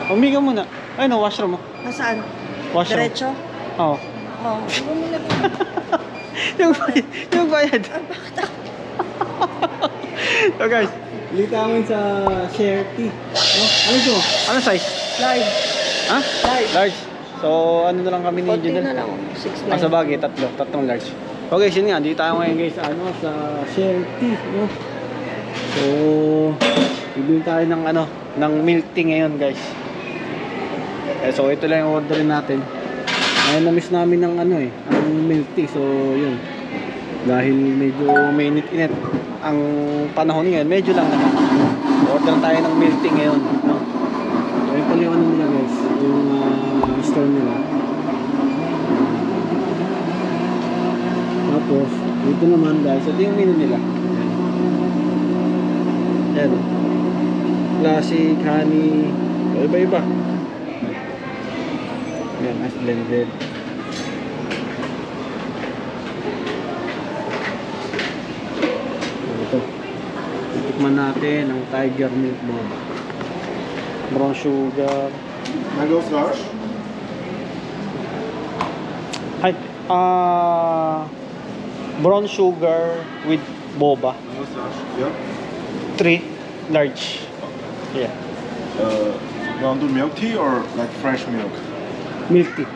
Umiga muna. Ay, no, washroom mo. Nasaan? Washroom. Diretso? Oo. Oo. Huwag mo na. Yung bayad. So guys, lita namin sa share tea. No? Ano ito? Ano size? Large. Ha? Large. Large. So, ano na lang kami ni Konti Junel? na lang. 6'9". Sa bagay, tatlong large. Okay, yun nga, dito tayo ngayon guys sa sa share tea, no? So, bibili tayo ng ng milk tea ngayon guys. So, ito lang yung orderin natin. Ngayon na-miss namin ng ang milk tea. So, yun. Dahil medyo mainit-init ang panahon ngayon, medyo lang naman. Order tayo ng milk tea ngayon, no? So, ito lang yung nila guys, yung store nila. Tapos, dito naman guys, ito yung menu nila. Ayan. Classic, honey, iba-iba. Ayan, as blended. Ito. Tikman natin ang Tiger Milk Boba. Brown sugar. Mango slush. Hi. Brown sugar with boba. Mango slush. Yeah. 3 large. Yeah. You want to do milk tea or like fresh milk? Milk tea.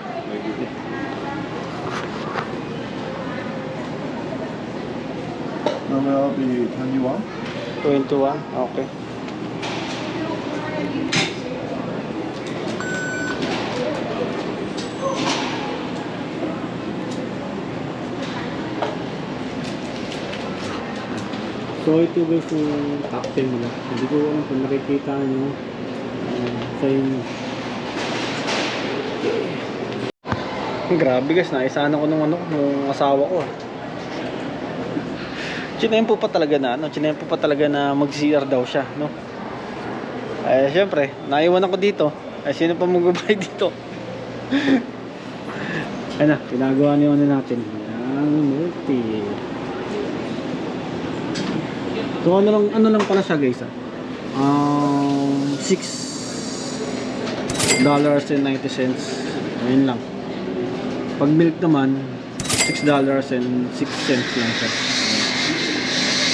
Now will be 21. 21. Okay. So ito guys yung cocktail nila. Hindi ko alam kung nakikita nyo sa inyo. Grabe guys, naisana ko nung nung asawa ko. Chinempo pa talaga na mag-CR daw siya, no? Eh syempre, naiwan ako dito. Eh sino pa magbabayad dito? Ayun na, pinagawa niyo natin. Yan, multi. So ano lang pala siya guys, $6.90. Ayun lang. Pag milk naman, $6.06 lang siya.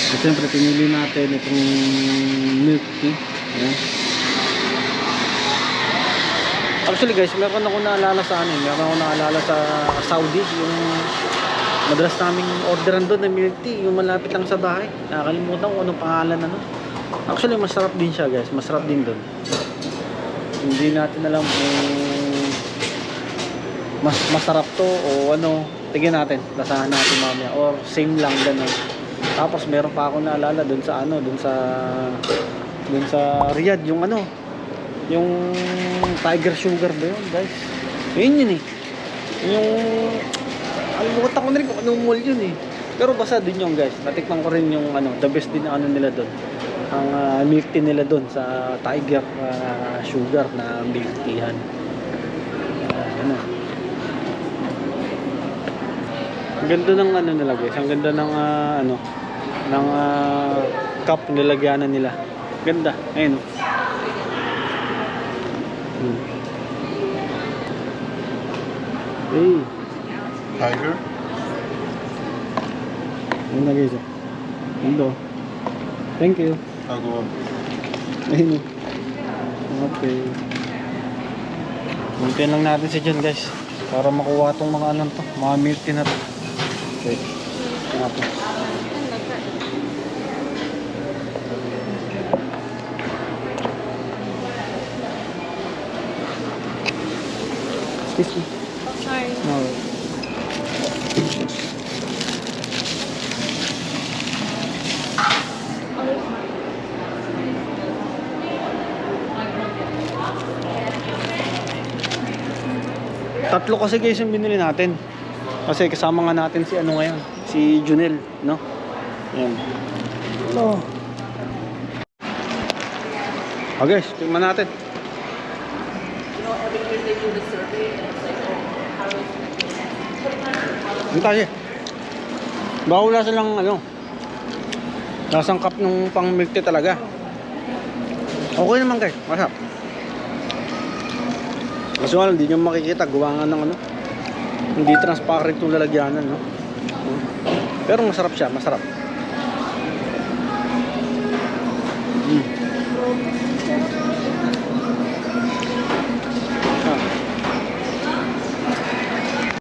So siyempre pinili natin itong milk tea. Ayan. Actually guys, meron ako naalala sa sa Saudi, yung madalas naming orderan doon ng milk tea, yung malapit lang sa bahay. Nakakalimutan ko anong pangalan Actually, masarap din siya guys. Masarap din doon. Hindi natin alam kung masarap to o ano. Tignan natin. Lasahan natin mamaya. Or same lang ganun. Tapos meron pa ako naalala doon sa doon sa Riyadh, yung yung Tiger Sugar ba yun guys? Yun eh. Yung alimutan ko na rin kung anong mall yun eh. Pero basta din yung guys. Natikman ko rin yung the best din na nila doon. Ang milk tea nila doon sa Tiger Sugar na milk teahan. Ang ganda ng nila guys. Ang ganda ng ng cup nilagyanan nila. Ganda. Ayun. Hey. Tiger. Ayun na guys. Ando. Thank you. Go on. Ayun. Okay. Muntin lang natin si John guys. Para makuha tong mga mga milk tea na to. Okay. Tingnan po. Excuse me. Sorry. No. Tatlo kasi guys yung binili natin. Kasi kasama nga natin si ngayon, si Junel, no? Ayan. Hello. Okay, tingnan natin. Ang tayo. Baka wala silang lasang cup nung pang milk tea talaga. Okay naman guys, masarap. Kaso nga, hindi nyo makikita. Gawa nga ng ano. Hindi transparent yung lalagyanan, no? Pero masarap siya, masarap.